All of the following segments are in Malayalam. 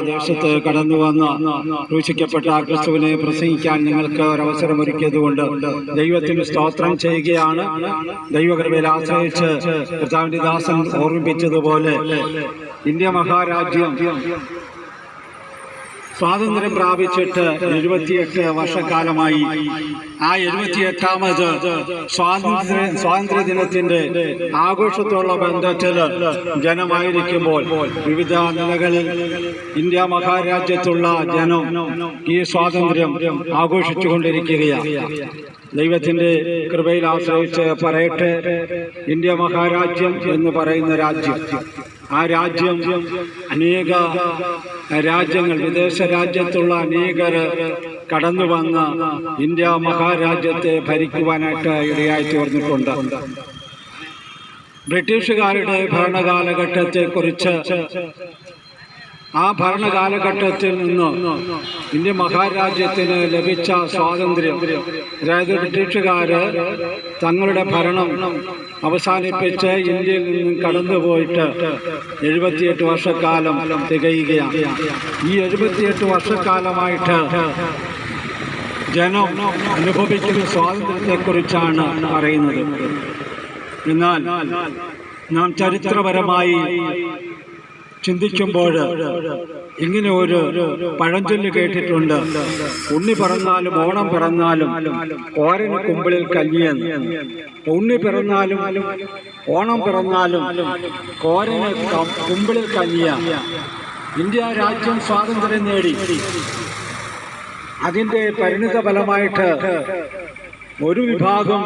ദേശത്ത് കടന്നു വന്ന ക്രൂശിക്കപ്പെട്ട ക്രിസ്തുവിനെ പ്രസംഗിക്കാൻ നിങ്ങൾക്ക് ഒരവസരമൊരുക്കിയതുകൊണ്ട് ദൈവത്തിന് സ്തോത്രം ചെയ്യുകയാണ്. ദൈവകൃപയിൽ ആശ്രയിച്ച് കർത്താവിന്റെ ദാസൻ ഓർമ്മിപ്പിച്ചതുപോലെ ഇന്ത്യ മഹാരാജ്യം സ്വാതന്ത്ര്യം പ്രാപിച്ചിട്ട് 78 വർഷക്കാലമായി. ആ 78ാമത് സ്വാതന്ത്ര്യ ദിനത്തിന്റെ ആഘോഷത്തോടുള്ള ബന്ധത്തിൽ ജനമായിരിക്കുമ്പോൾ വിവിധ നിലകളിൽ ഇന്ത്യ മഹാരാജ്യത്തുള്ള ജനം ഈ സ്വാതന്ത്ര്യം ആഘോഷിച്ചുകൊണ്ടിരിക്കുകയാണ്. ദൈവത്തിന്റെ കൃപയിൽ ആശ്രയിച്ച് പറയട്ടെ, ഇന്ത്യ മഹാരാജ്യം എന്ന് പറയുന്ന രാജ്യം, ആ രാജ്യം അനേക രാജ്യങ്ങൾ, വിദേശ രാജ്യത്തുള്ള അനേകർ കടന്നു വന്ന് ഇന്ത്യ മഹാരാജ്യത്തെ ഭരിക്കുവാനായിട്ട് ഇടയായി തീർന്നിട്ടുണ്ട്. ബ്രിട്ടീഷുകാരുടെ ഭരണകാലഘട്ടത്തെക്കുറിച്ച്, ആ ഭരണകാലഘട്ടത്തിൽ നിന്ന് ഇന്ത്യ മഹാരാജ്യത്തിന് ലഭിച്ച സ്വാതന്ത്ര്യം, അതായത് ബ്രിട്ടീഷുകാര് തങ്ങളുടെ ഭരണം അവസാനിപ്പിച്ച് ഇന്ത്യയിൽ നിന്നും കടന്നുപോയിട്ട് 78 വർഷക്കാലം തികയുകയാണ്. ഈ 78 വർഷക്കാലമായിട്ട് ജനം അനുഭവിക്കുന്ന സ്വാതന്ത്ര്യത്തെക്കുറിച്ചാണ് പറയുന്നത്. എന്നാൽ നാം ചരിത്രപരമായി ചിന്തിക്കുമ്പോൾ ഇങ്ങനെ ഒരു പഴഞ്ചൊല്ല് കേട്ടിട്ടുണ്ട്: ഉണ്ണി പിറന്നാലും ഓണം പിറന്നാലും ഓരന് കുമ്പിളിൽ കഞ്ഞിയെന്ന്. ഉണ്ണി പിറന്നാലും ഓണം പിറന്നാലും ഓരന് കുമ്പിളിൽ കഞ്ഞിയ. ഇന്ത്യ രാജ്യം സ്വാതന്ത്ര്യം നേടി. അതിൻ്റെ പരിണിത ഫലമായിട്ട് ഒരു വിഭാഗം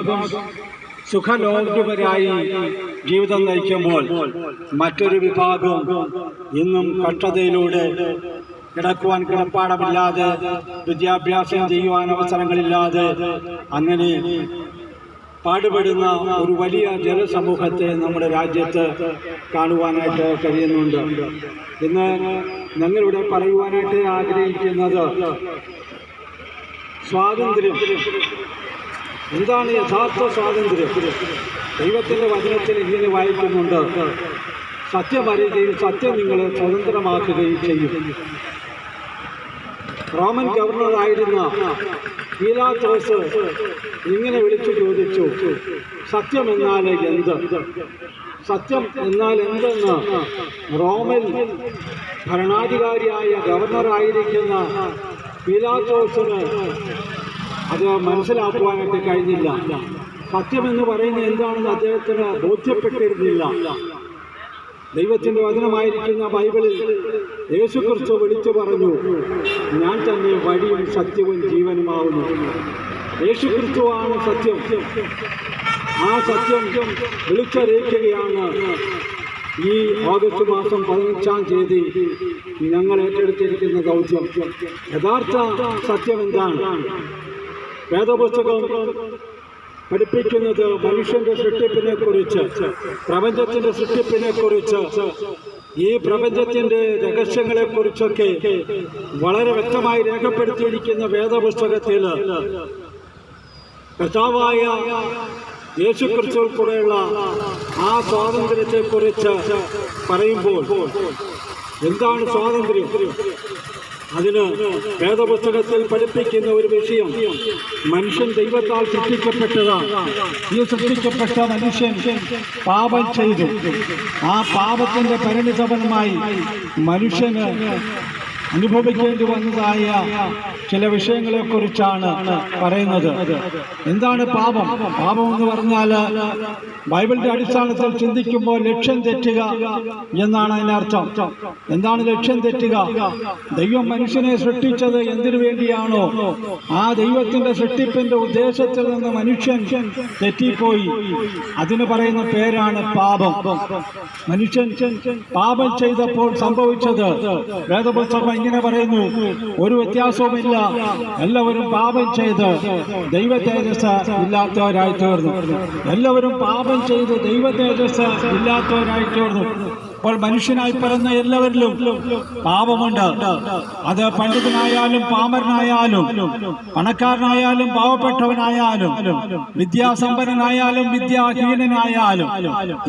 സുഖലോലുപരായി ജീവിതം നയിക്കുമ്പോൾ മറ്റൊരു വിഭാഗം ഇന്നും കഷ്ടതയിലൂടെ കിടക്കുവാൻ കിടപ്പാടമില്ലാതെ, വിദ്യാഭ്യാസം ചെയ്യുവാൻ അവസരങ്ങളില്ലാതെ അങ്ങനെ പാടുപെടുന്ന ഒരു വലിയ ജനസമൂഹത്തെ നമ്മുടെ രാജ്യത്ത് കാണുവാനായിട്ട് കഴിയുന്നുണ്ട്. ഇന്ന് ഞങ്ങളിവിടെ പറയുവാനായിട്ട് ആഗ്രഹിക്കുന്നത് സ്വാതന്ത്ര്യം എന്താണ്, യഥാർത്ഥ സ്വാതന്ത്ര്യം. ദൈവത്തിൻ്റെ വചനത്തിൽ ഇങ്ങനെ വായിക്കുന്നുണ്ട്: സത്യം അറിയുകയും സത്യം നിങ്ങളെ സ്വതന്ത്രമാക്കുകയും ചെയ്യും. റോമൻ ഗവർണറായിരുന്ന പീലാത്തോസ് ഇങ്ങനെ വിളിച്ചു ചോദിച്ചു: സത്യം എന്നാൽ എന്ത്? സത്യം എന്നാൽ എന്തെന്ന് റോമൻ ഭരണാധികാരിയായ ഗവർണറായിരിക്കുന്ന പീലാത്തോസിന് അത് മനസ്സിലാക്കുവാനായിട്ട് കഴിഞ്ഞില്ല. സത്യമെന്ന് പറയുന്നത് എന്താണെന്ന് അദ്ദേഹത്തിന് ബോധ്യപ്പെട്ടിരുന്നില്ല. ദൈവത്തിൻ്റെ വചനമായിരിക്കുന്ന ബൈബിളിൽ യേശുക്രിസ്തു വിളിച്ചു പറഞ്ഞു: ഞാൻ തന്നെ വഴിയും സത്യവും ജീവനുമാവുന്നു. യേശുക്രിസ്തുവാണ് സത്യം. ആ സത്യം വിളിച്ചറിയിക്കുകയാണ് ഈ ഓഗസ്റ്റ് മാസം 15-ാം തീയതി ഞങ്ങൾ ഏറ്റെടുത്തിരിക്കുന്ന ദൗത്യം. യഥാർത്ഥ സത്യം എന്താണ്? വേദപുസ്തകം പഠിപ്പിക്കുന്നത് മനുഷ്യന്റെ സൃഷ്ടിപ്പിനെ കുറിച്ച്, പ്രപഞ്ചത്തിന്റെ സൃഷ്ടിപ്പിനെ കുറിച്ച്, ഈ പ്രപഞ്ചത്തിന്റെ രഹസ്യങ്ങളെ കുറിച്ചൊക്കെ വളരെ വ്യക്തമായി രേഖപ്പെടുത്തിയിരിക്കുന്ന വേദപുസ്തകത്തിൽ കർത്താവായ യേശുക്രിസ്തുവിൽ കൂടെയുള്ള ആ സ്വാതന്ത്ര്യത്തെക്കുറിച്ച് പറയുമ്പോൾ എന്താണ് സ്വാതന്ത്ര്യം? അതിന് വേദപുസ്തകത്തിൽ പഠിപ്പിക്കുന്ന ഒരു വിഷയം, മനുഷ്യൻ ദൈവത്താൽ സൃഷ്ടിക്കപ്പെട്ടതാണ്. ഈ സൃഷ്ടിക്കപ്പെട്ട മനുഷ്യൻ പാപം ചെയ്തു. ആ പാപത്തിന്റെ പരിണിതഫലമായി മനുഷ്യന് അനുഭവിക്കേണ്ടി വന്നതായ ചില വിഷയങ്ങളെക്കുറിച്ചാണ് പറയുന്നത്. എന്താണ് പാപം? പാപം എന്ന് പറഞ്ഞാൽ ബൈബിളിന്റെ അടിസ്ഥാനത്തിൽ ചിന്തിക്കുമ്പോൾ ലക്ഷ്യം തെറ്റുക എന്നാണ് അതിനർത്ഥം. എന്താണ് ലക്ഷ്യം തെറ്റുക? ദൈവം മനുഷ്യനെ സൃഷ്ടിച്ചത് എന്തിനു വേണ്ടിയാണോ ആ ദൈവത്തിന്റെ സൃഷ്ടിപ്പിന്റെ ഉദ്ദേശത്തിൽ നിന്ന് മനുഷ്യൻ തെറ്റിപ്പോയി. അതിന് പറയുന്ന പേരാണ് പാപം. മനുഷ്യൻ പാപം ചെയ്തപ്പോൾ സംഭവിച്ചത് വേദപുസ്തകം ഇങ്ങനെ പറയുന്നു: ഒരു വ്യത്യാസവുമില്ല, എല്ലാവരും പാപം ചെയ്ത് ദൈവ തേജസ് ഇല്ലാത്തവരായി തീർന്നു. എല്ലാവരും പാപം ചെയ്ത് ദൈവ തേജസ് ഇല്ലാത്തവരായി തീർന്നു. അപ്പോൾ മനുഷ്യനായി പിറന്ന എല്ലാവരിലും പാപമുണ്ട്. അത് പണ്ഡിതനായാലും പാമരനായാലും പണക്കാരനായാലും പാവപ്പെട്ടവനായാലും വിദ്യാസമ്പന്നനായാലും വിദ്യാഹീനനായാലും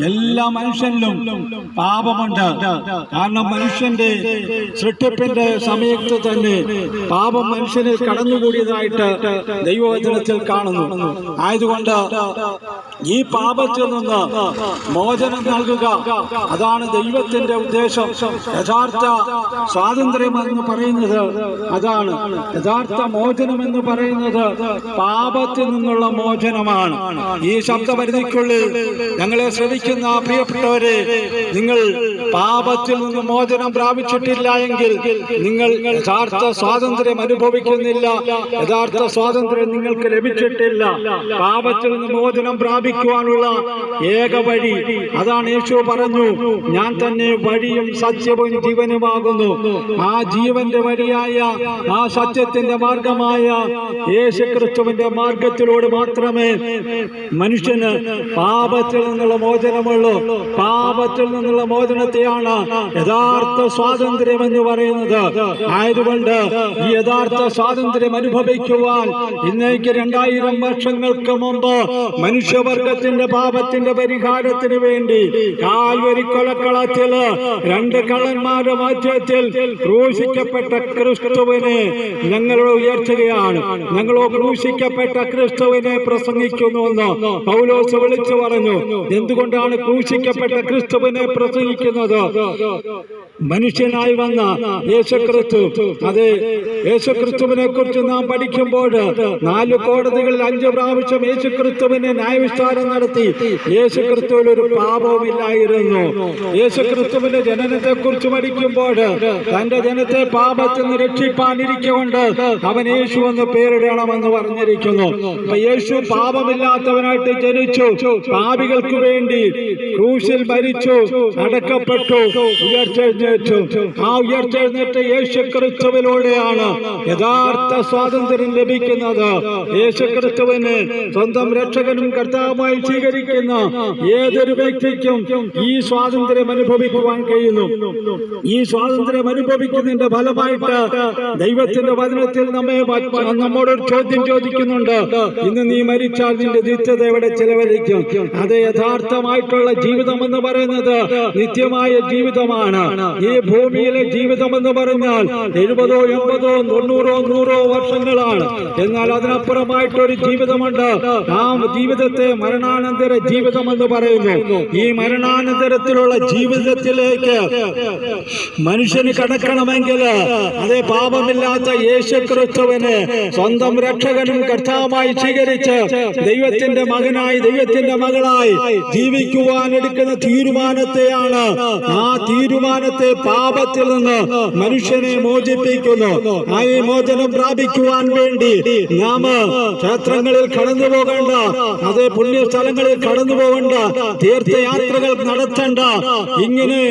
എല്ലാ മനുഷ്യനിലും പാപമുണ്ട്. കാരണം മനുഷ്യന്റെ സൃഷ്ടിപ്പിന്റെ സമയത്ത് തന്നെ പാപം മനുഷ്യനിൽ കടന്നുകൂടിയതായിട്ട് ദൈവവചനത്തിൽ കാണുന്നു. ആയതുകൊണ്ട് ഈ പാപത്തിൽ നിന്ന് മോചനം നൽകുക, അതാണ് ദൈവത്തിന്റെ ഉദ്ദേശം. യഥാർത്ഥ സ്വാതന്ത്ര്യം എന്ന് പറയുന്നത് അതാണ്. യഥാർത്ഥ മോചനം എന്ന് പറയുന്നത് പാപത്തിൽ നിന്നുള്ള മോചനമാണ്. ഈ ശബ്ദപരിധിക്കുള്ളിൽ ഞങ്ങളെ ശ്രമിക്കുന്ന പ്രിയപ്പെട്ടവരെ, നിങ്ങൾ പാപത്തിൽ നിന്ന് മോചനം പ്രാപിച്ചിട്ടില്ല എങ്കിൽ നിങ്ങൾ യഥാർത്ഥ സ്വാതന്ത്ര്യം അനുഭവിക്കുന്നില്ല. യഥാർത്ഥ സ്വാതന്ത്ര്യം നിങ്ങൾക്ക് ലഭിച്ചിട്ടില്ല. പാപത്തിൽ നിന്ന് മോചനം പ്രാപിക്കുവാനുള്ള ഏക വഴി അതാണ്. യേശു പറഞ്ഞു, ഞാൻ തന്നെ വഴിയും സത്യവും ജീവനുമാകുന്നു. ആ ജീവന്റെ വഴിയായ ആ സത്യത്തിന്റെ മാർഗമായ യേശുക്രിസ്തുവിന്റെ മാർഗത്തിലൂടെ മാത്രമേ മനുഷ്യന് പാപത്തിൽ നിന്നുള്ള മോചനമുള്ളൂ. പാപത്തിൽ നിന്നുള്ള മോചനത്തെയാണ് യഥാർത്ഥ സ്വാതന്ത്ര്യം എന്ന് പറയുന്നത്. ആയതുകൊണ്ട് ഈ യഥാർത്ഥ സ്വാതന്ത്ര്യം അനുഭവിക്കുവാൻ ഇന്നേക്ക് 2000 വർഷങ്ങൾക്ക് മുമ്പ് മനുഷ്യവർഗത്തിന്റെ പാപത്തിന്റെ പരിഹാരത്തിന് വേണ്ടി കാൽവരി കൊലക്കളത്തില് 2 കള്ളന്മാരുടെ മധ്യത്തിൽ ക്രൂശിക്കപ്പെട്ട ക്രിസ്തുവിനെ ഞങ്ങൾ ഉയർത്തുകയാണ്. ഞങ്ങളോ ക്രൂശിക്കപ്പെട്ട ക്രിസ്തുവിനെ പ്രസംഗിക്കുന്നുവെന്ന് പൗലോസ് വിളിച്ചു പറഞ്ഞു. എന്തുകൊണ്ടാണ് ക്രൂശിക്കപ്പെട്ട ക്രിസ്തുവിനെ പ്രസംഗിക്കുന്നത്? മനുഷ്യനായി വന്ന യേശുക്രിസ്തു, അതെ, യേശുക്രിസ്തുവിനെ കുറിച്ച് നാം പഠിക്കുമ്പോൾ 4 കോടതികളിൽ 5 പ്രാവശ്യം യേശുക്രിസ്തുവിനെ ന്യായവിസ്താരം നടത്തി. യേശുക്രിസ്തുവിൽ ഒരു പാപവുമില്ലായിരുന്നു. യേശുക്രിസ്തുവിന്റെ ജനനത്തെ കുറിച്ച് പഠിക്കുമ്പോൾ തന്റെ ജനത്തെ പാപത്തിൽ നിന്ന് രക്ഷിപ്പാനിരിക്കൊണ്ട് അവൻ യേശു എന്ന് പേരിടണമെന്ന് പറഞ്ഞിരിക്കുന്നു. അപ്പൊ യേശു പാപമില്ലാത്തവനായിട്ട് ജനിച്ചു, പാപികൾക്ക് വേണ്ടി ക്രൂശിൽ മരിച്ചു, അടക്കപ്പെട്ടു, ഉയർത്തെഴുന്നേറ്റു. ആ ഉയർത്തെഴുന്നേറ്റ് യേശുക്രിസ്തുവിലൂടെയാണ് യഥാർത്ഥ സ്വാതന്ത്ര്യം ലഭിക്കുന്നത്. യേശുക്രിസ്തുവിനെ സ്വന്തം രക്ഷകനും കർത്താവുമായി സ്വീകരിക്കുന്ന ഏതൊരു വ്യക്തിക്കും ഈ സ്വാതന്ത്ര്യം അനുഭവിക്കുവാൻ കഴിയുന്നു. ഈ സ്വാതന്ത്ര്യം അനുഭവിക്കുന്നതിന്റെ ഫലമായിട്ട് ദൈവത്തിന്റെ വചനത്തിൽ നമ്മോടൊരു ചോദ്യം ചോദിക്കുന്നുണ്ട്. ഇന്ന് നീ മരിച്ചാൽ നിന്റെ നിത്യത എവിടെ ചെലവഴിക്കും? അത് യഥാർത്ഥമായിട്ടുള്ള ജീവിതം എന്ന് പറയുന്നത് നിത്യമായ ജീവിതമാണ്. ഈ ഭൂമിയിലെ ജീവിതം എന്ന് പറഞ്ഞാൽ 70, 80, 90, 100 വർഷങ്ങളാണ്. എന്നാൽ അതിനപ്പുറമായിട്ടൊരു ജീവിതമുണ്ട്. ആ ജീവിതത്തെ മരണാനന്തര ജീവിതം എന്ന് പറയുന്നു. ഈ മരണാനന്തരത്തിലുള്ള ജീവിതത്തിലേക്ക് മനുഷ്യന് കടക്കണമെങ്കിൽ അതേ പാപമില്ലാത്ത യേശുക്രിസ്തുവിനെ സ്വന്തം രക്ഷകനും കർത്താവുമായി സ്വീകരിച്ച് ദൈവത്തിന്റെ മകനായി ദൈവത്തിന്റെ മകളായി ജീവിക്കുവാൻ എടുക്കുന്ന തീരുമാനത്തെയാണ്. ആ തീരുമാനത്തെ പാപത്തിൽ നിന്ന് മനുഷ്യനെ മോചിപ്പിക്കുന്നു. ആ ഈ മോചനം പ്രാപിക്കുവാൻ വേണ്ടി നാം ക്ഷേത്രങ്ങളിൽ കടന്നു പോകേണ്ട, അതേ പുണ്യസ്ഥലങ്ങളിൽ കടന്നു പോകേണ്ട, തീർത്ഥയാത്രകൾ നടത്തേണ്ട. ഇങ്ങനെ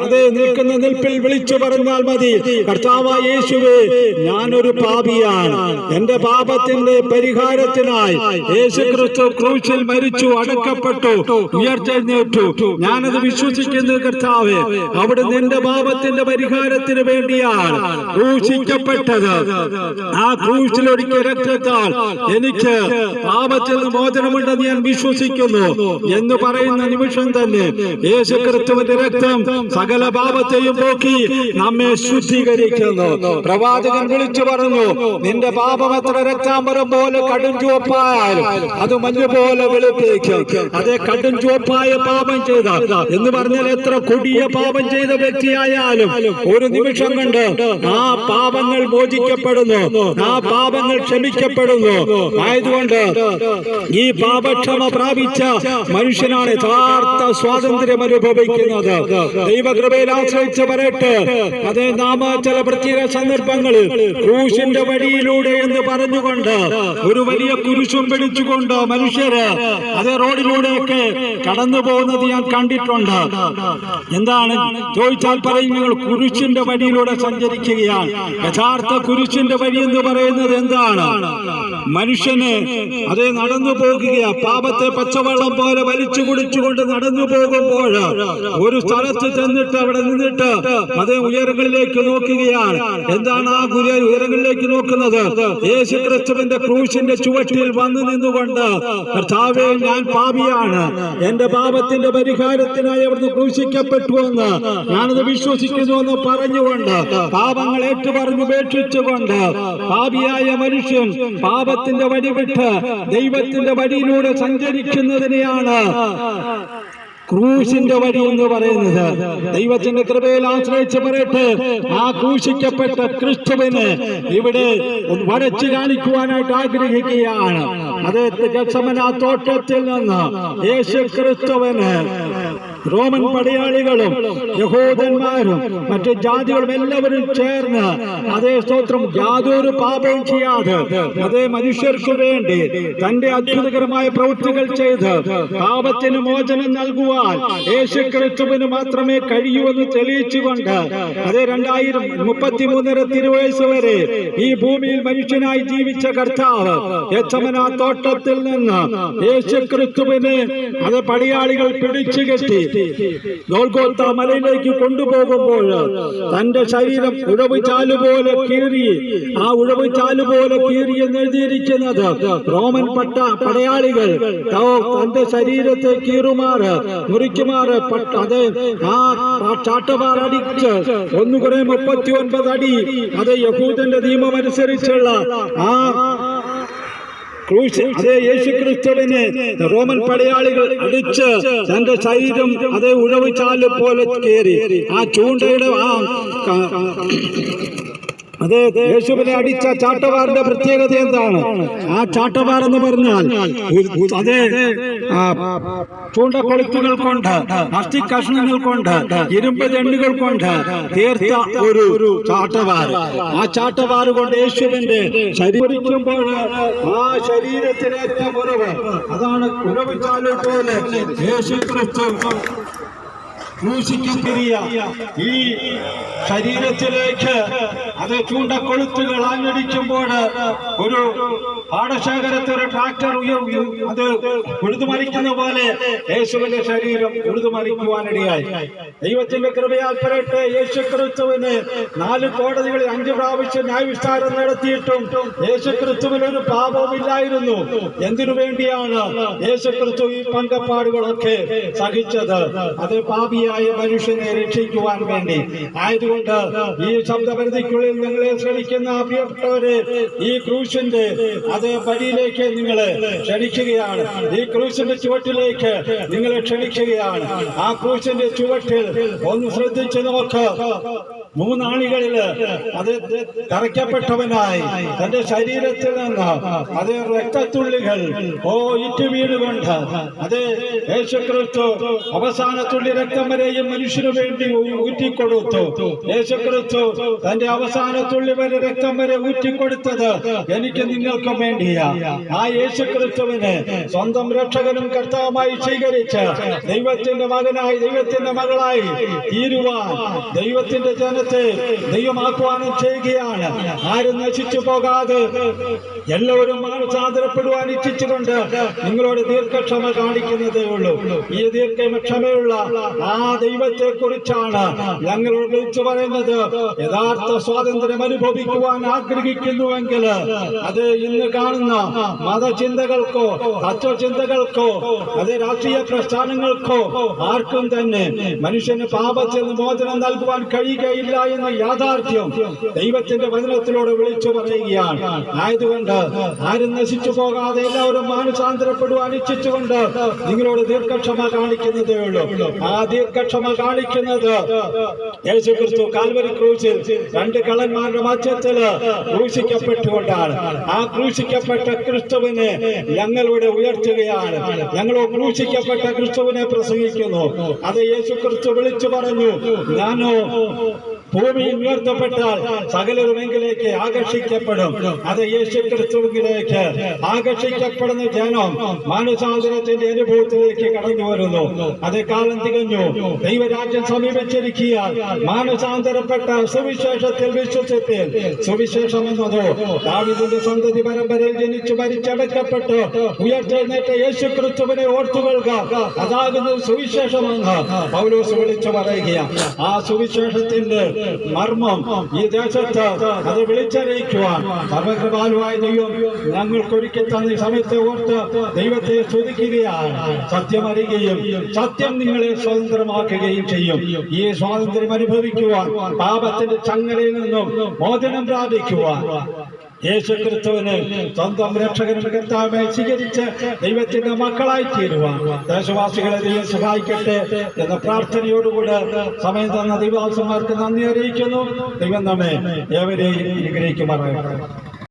അതേ നിൽക്കുന്ന നിൽപ്പിൽ വിളിച്ചു പറഞ്ഞാൽ മതി, കർത്താവായ യേശുവേ, ഞാനൊരു പാപിയാണ്. എന്റെ പാപത്തിന്റെ പരിഹാരത്തിനായി യേശുക്രിസ്തു ക്രൂശിൽ മരിച്ചു, അടക്കപ്പെട്ടു, ഉയർത്തെഴുന്നേറ്റു. ഞാനത് വിശ്വസിക്കുന്നു കർത്താവേ. അവിടെ നിന്റെ പാപത്തിന്റെ പരിഹാരത്തിന് വേണ്ടിയാണ് ക്രൂശിക്കപ്പെട്ടത്. ആ ക്രൂശിലൊരുക്കിയ രക്തത്താൽ എനിക്ക് പാപത്തിൽ നിന്ന് മോചനമുണ്ടെന്ന് ഞാൻ വിശ്വസിക്കുന്നു എന്ന് പറയുന്ന നിമിഷം തന്നെ യേശുക്രിസ്തുവിന്റെ രക്തം സകല പാപത്തെയും പോക്കി നമ്മെ ശുദ്ധീകരിക്കുന്നു. പ്രവാചകൻ വിളിച്ചു പറഞ്ഞു, നിന്റെ പാപം എത്ര രക്താംബരം പോലെ കടും ചുവപ്പായാലും അത് മഞ്ഞ് പോലെ വെളുപ്പിക്കും. അതേ കടും ചുവപ്പായ പാപം ചെയ്ത എന്ന് പറഞ്ഞാൽ എത്ര കൊടിയ പാപം ചെയ്ത വ്യക്തിയായാലും ഒരു നിമിഷം കൊണ്ട് ആ പാപങ്ങൾ മോചിക്കപ്പെടുന്നു, ആ പാപങ്ങൾ ക്ഷമിക്കപ്പെടുന്നു. ആയതുകൊണ്ട് ഈ പാപക്ഷമ പ്രാപിച്ച മനുഷ്യനാണ് യഥാർത്ഥ സ്വാതന്ത്ര്യം അനുഭവിക്കുന്നത്. ദൈവകൃപയിൽ ആശ്രയിച്ച് പറയട്ടെ, അതേ നാം ചില പ്രത്യേക സന്ദർഭങ്ങളിൽ ക്രൂശിന്റെ വഴിയിലൂടെ എന്ന് പറഞ്ഞുകൊണ്ട് ഒരു വലിയ കുരിശും പിടിച്ചുകൊണ്ട് മനുഷ്യര് അതേ റോഡിലൂടെയൊക്കെ കടന്നു പോകുന്നത് ഞാൻ കണ്ടിട്ടുണ്ട്. എന്താണ് ചോദിച്ചാൽ പറയും ഞങ്ങൾ കുരിശിന്റെ വഴിയിലൂടെ സഞ്ചരിക്കുകയാണ്. യഥാർത്ഥ കുരിശിന്റെ വഴി എന്ന് പറയുന്നത് എന്താണ്? മനുഷ്യന് അതേ നടന്നു പോകുക, പാപത്തെ പച്ചവെള്ളം പോലെ വലിച്ചു കുടിച്ചുകൊണ്ട് നടന്നു പോകുമ്പോൾ ഒരു സ്ഥലത്ത് ചെന്നിട്ട് അവിടെ നിന്നിട്ട് അതേ ഉയരങ്ങളിലേക്ക് നോക്കുകയാണ്. എന്താണ് ആ ഉയരങ്ങളിലേക്ക് നോക്കുന്നത്? യേശു ക്രിസ്തുവിന്റെ ക്രൂശിന്റെ ചുവട്ടിൽ വന്നു നിന്നുകൊണ്ട് കർത്താവേ ഞാൻ പാപിയാണ്, എന്റെ പാപത്തിന്റെ പരിഹാരത്തിനായി അവിടുന്ന് ക്രൂശിക്കപ്പെട്ടുവെന്ന് ഞാനത് വിശ്വസിക്കുന്നുവെന്ന് പറഞ്ഞുകൊണ്ട് പാപങ്ങൾ ഏറ്റുപറഞ്ഞുപേക്ഷിച്ചുകൊണ്ട് പാപിയായ മനുഷ്യൻ പാപത്തിന്റെ വഴി വിട്ട് ദൈവത്തിന്റെ വഴിയിലൂടെ സഞ്ചരിക്കുന്നതിനെയാണ് ക്രൂശിന്റെ വഴി എന്ന് പറയുന്നത്. ദൈവത്തിന്റെ കൃപയിൽ ആശ്രയിച്ച് പറയട്ടെ, ആ ക്രൂശിക്കപ്പെട്ട ക്രിസ്തുവിനെ ഇവിടെ വരച്ചു കാണിക്കുവാനായിട്ട് ആഗ്രഹിക്കുകയാണ്. അതേ ഗെത്സമന തോട്ടത്തിൽ നിന്ന് യേശു ക്രിസ്തുവിന് റോമൻ പടയാളികളും യഹൂദന്മാരും മറ്റു ജാതികളും എല്ലാവരും ചേർന്ന് അതേ സ്തോത്രം യാതൊരു പാപവും ചെയ്യാതെ അതേ മനുഷ്യർക്ക് വേണ്ടി തന്റെ അത്ഭുതകരമായ പ്രവൃത്തികൾ ചെയ്ത് പാപത്തിന് മോചനം നൽകുവാൻ യേശു ക്രിസ്തുവിന് മാത്രമേ കഴിയൂ എന്ന് തെളിയിച്ചുകൊണ്ട് അതേ 2033 തിരുവയസ്സ് വരെ ഈ ഭൂമിയിൽ മനുഷ്യനായി ജീവിച്ച കർത്താവ് ഗെത്സമന തോട്ടത്തിൽ നിന്ന് യേശു ക്രിസ്തുവിനെ അത് പടയാളികൾ പിടിച്ചു കെട്ടി ഗോൽഗോത്ത മലയിലേക്ക് കൊണ്ടുപോകുമ്പോൾ തന്റെ ശരീരം ഉഴവ് ചാലുപോലെ കീറി, ആ ഉഴവ് ചാലുപോലെ കീറി എന്ന് എഴുതിയിരിക്കുന്നത് റോമൻ പടയാളികൾ തന്റെ ശരീരത്തെ കീറുമാറ് മുറിക്കുമാറ് അത് ആ ചാട്ടവാർ അടിച്ച് ഒന്നുകൂടെ 39 അടി അത് യഹൂദന്റെ നിയമം അനുസരിച്ചുള്ള ആ യേശു ക്രിസ്തുവിനെ റോമൻ പടയാളികൾ അടിച്ച് തന്റെ ശരീരം അതേ ഉഴവ് ചാല് പോലെ കയറി ആ ചൂണ്ടയുടെ അതെ യേശുവിനെ അടിച്ച ചാട്ടവാറിന്റെ പ്രത്യേകത എന്താണ്? ആ ചാട്ടവാർ എന്ന് പറഞ്ഞാൽ അതേ ചൂണ്ടക്കൊളുത്തുകൾ കൊണ്ട്, അസ്ഥി കഷ്ണങ്ങൾ കൊണ്ട്, ഇരുമ്പ് ദണ്ടുകൾ കൊണ്ട് തീർത്ത ഒരു ചാട്ടവാർ. ആ ചാട്ടവാർ കൊണ്ട് യേശുവിന്റെ ശരീരിക്കുമ്പോൾ ആ ശരീരത്തിനേറ്റ മുറിവ് അതാണ് ഉഴവുചാല് പോലെ യേശു ക്രിസ്തു ക്രൂശിക്കപ്പെരിയ ഈ ശരീരത്തിലേക്ക് അത് ചൂണ്ടക്കൊളുത്തുകൾ ആഞ്ഞടിക്കുമ്പോൾ ഒരു പാടശേഖരത്തിൽ ഒരു ട്രാക്ടർ അത് ഉഴുതുമറിക്കുന്ന പോലെ യേശുവിന്റെ ശരീരം ഉഴുതുമറിക്കുവാനിടയായി. ദൈവത്തിന്റെ കൃപയാൽ പറയട്ടെ, യേശു ക്രിസ്തുവിന് 4 കോടതികളിൽ 5 പ്രാവശ്യം ന്യായവിസ്താരം നടത്തിയിട്ടും യേശു ക്രിസ്തുവിന് ഒരു പാപവുമില്ലായിരുന്നു. എന്തിനു വേണ്ടിയാണ് യേശു ക്രിസ്തു ഈ പങ്കപ്പാടുകളൊക്കെ സഹിച്ചത്? അത് പാപിയായ മനുഷ്യനെ രക്ഷിക്കുവാൻ വേണ്ടി ആയതുകൊണ്ട് ഈ ശബ്ദപരിധിക്കുള്ളിൽ നിങ്ങളെ ശ്രമിക്കുന്ന പ്രിയപ്പെട്ടവരെ, ഈ ക്രൂശിന്റെ അതേ വഴിയിലേക്ക് നിങ്ങളെ ക്ഷണിക്കുകയാണ്. ഈ ക്രൂശിന്റെ ചുവട്ടിലേക്ക് നിങ്ങളെ ക്ഷണിക്കുകയാണ്. ആ ക്രൂശിന്റെ ചുവട്ടിൽ ഒന്ന് ശ്രദ്ധിച്ചു നോക്ക്. 3 ആണികളില് അത് തറയ്ക്കപ്പെട്ടവനായി തന്റെ ശരീരത്തിൽ നിന്ന് അതേ രക്തത്തുള്ളികൾ ഇറ്റു വീണുകൊണ്ട് അതേ യേശുക്രിസ്തു അവസാന തുള്ളി രക്തം വരെയും മനുഷ്യനു വേണ്ടി ഊറ്റിക്കൊടുത്തു. യേശുക്രിസ്തു തന്റെ അവസാന തുള്ളി വരെ രക്തം വരെ ഊറ്റിക്കൊടുത്തത് എനിക്ക് നിങ്ങൾക്കും വേണ്ടിയാ. ആ യേശുക്രിസ്തുവിനെ സ്വന്തം രക്ഷകനും കർത്താവുമായി സ്വീകരിച്ച് ദൈവത്തിന്റെ മകനായി ദൈവത്തിന്റെ മകളായി തീരുവാൻ ദൈവത്തിന്റെ ജനത്തെ ദൈവമാക്കുവാനും ചെയ്യുകയാണ്. ആരും നശിച്ചു പോകാതെ എല്ലാവരും മാനസാന്തരപ്പെടുവാൻ ഇച്ഛിച്ചുകൊണ്ട് നിങ്ങളോട് ദീർഘക്ഷമ കാണിക്കുന്നതേ ഉള്ളൂ. ഈ ദീർഘക്ഷമയുള്ള ആ ദൈവത്തെ കുറിച്ചാണ് ഞങ്ങളോട് വിളിച്ചു പറയുന്നത്. യഥാർത്ഥ സ്വാതന്ത്ര്യം അനുഭവിക്കുവാൻ ആഗ്രഹിക്കുന്നുവെങ്കിൽ അത് ഇന്ന് കാണുന്ന മതചിന്തകൾക്കോ തത്വചിന്തകൾക്കോ അത് രാഷ്ട്രീയ പ്രസ്ഥാനങ്ങൾക്കോ ആർക്കും തന്നെ മനുഷ്യന് പാപത്തിൽ നിന്ന് മോചനം നൽകുവാൻ കഴിയുകയില്ല എന്ന യാഥാർത്ഥ്യം ദൈവത്തിന്റെ വചനത്തിലൂടെ വിളിച്ചു പറയുകയാണ്. ആയതുകൊണ്ട് ആരും നശിച്ചു പോകാതെ എല്ലാവരും മാനസാന്തരപ്പെടുവാൻ ഇച്ഛിച്ചുകൊണ്ട് നിങ്ങളോട് ദീർഘക്ഷമ കാണിക്കുന്നതേ ഉള്ളൂ. ആ ദീർഘക്ഷമ കാണിക്കുന്നത് യേശുക്രിസ്തു കാൽവരി ക്രൂശിൽ 2 കള്ളന്മാരുടെ മധ്യത്തിൽ ക്രൂശിക്കപ്പെട്ടുകൊണ്ടാണ്. ആ ക്രൂശിക്കപ്പെട്ട ക്രിസ്തുവിനെ ഞങ്ങളിവിടെ ഉയർത്തുകയാണ്. ഞങ്ങൾ ക്രൂശിക്കപ്പെട്ട ക്രിസ്തുവിനെ പ്രസംഗിക്കുന്നു. അത് യേശുക്രിസ്തു വിളിച്ചു പറഞ്ഞു, ഞാനോ ഭൂമി ഉയർത്തപ്പെട്ടാൽ സകലരുമെങ്കിലേക്ക് ആകർഷിക്കപ്പെടും. അത് യേശു ക്രിസ്തുവിലേക്ക് ആകർഷിക്കപ്പെടുന്ന ജനം മാനസാന്തരത്തിന്റെ അനുഭവത്തിലേക്ക് കടന്നു വരുന്നു. അതേ കാലം തികഞ്ഞു, ദൈവരാജ്യം സമീപിച്ചിരിക്കാൻ മാനസാന്തരപ്പെട്ട സുവിശേഷത്തിൽ വിശ്വസിത്തിൽ സുവിശേഷം എന്നതോ ദാവീദിന്റെ സന്തതി പരമ്പരയിൽ ജനിച്ചു മരിച്ചടക്കപ്പെട്ട് ഉയർത്തെഴുന്നേറ്റ യേശു ക്രിസ്തുവിനെ ഓർത്തുകൊള്ളുക, അതാകുന്നത് സുവിശേഷമെന്ന് പൗലോസ് വിളിച്ചു പറയുകയാണ്. ആ സുവിശേഷത്തിന്റെ മർമ്മം ഈ ദേശത്ത് അത് വിളിച്ചറിയിക്കുവാൻ സർവകൃപാലുവായ ദൈവം ഞങ്ങൾക്കൊരുക്കി തന്ന ഈ സമയത്തെ ഓർത്ത് ദൈവത്തെ സ്തുതിക്കുകയാണ്. സത്യം അറിയുകയും സത്യം നിങ്ങളെ സ്വതന്ത്രമാക്കുകയും ചെയ്യും. ഈ സ്വാതന്ത്ര്യം അനുഭവിക്കുവാൻ, പാപത്തിന്റെ ചങ്ങലയിൽ നിന്നും മോചനം പ്രാപിക്കുവാൻ, യേശുക്രിസ്തുവിനെ സ്വന്തം രക്ഷകനും കർത്താവായി സ്വീകരിച്ച് ദൈവത്തിന്റെ മക്കളായി തീരുവാൻ ദേശവാസികളെ ദൈവം സഹായിക്കട്ടെ എന്ന പ്രാർത്ഥനയോടുകൂടെ സമയം തന്ന ദൈവദാസന്മാർക്ക് നന്ദി അറിയിക്കുന്നു. ദൈവം നമ്മെ ഏവരെയും അനുഗ്രഹിക്കുമാറാകട്ടെ.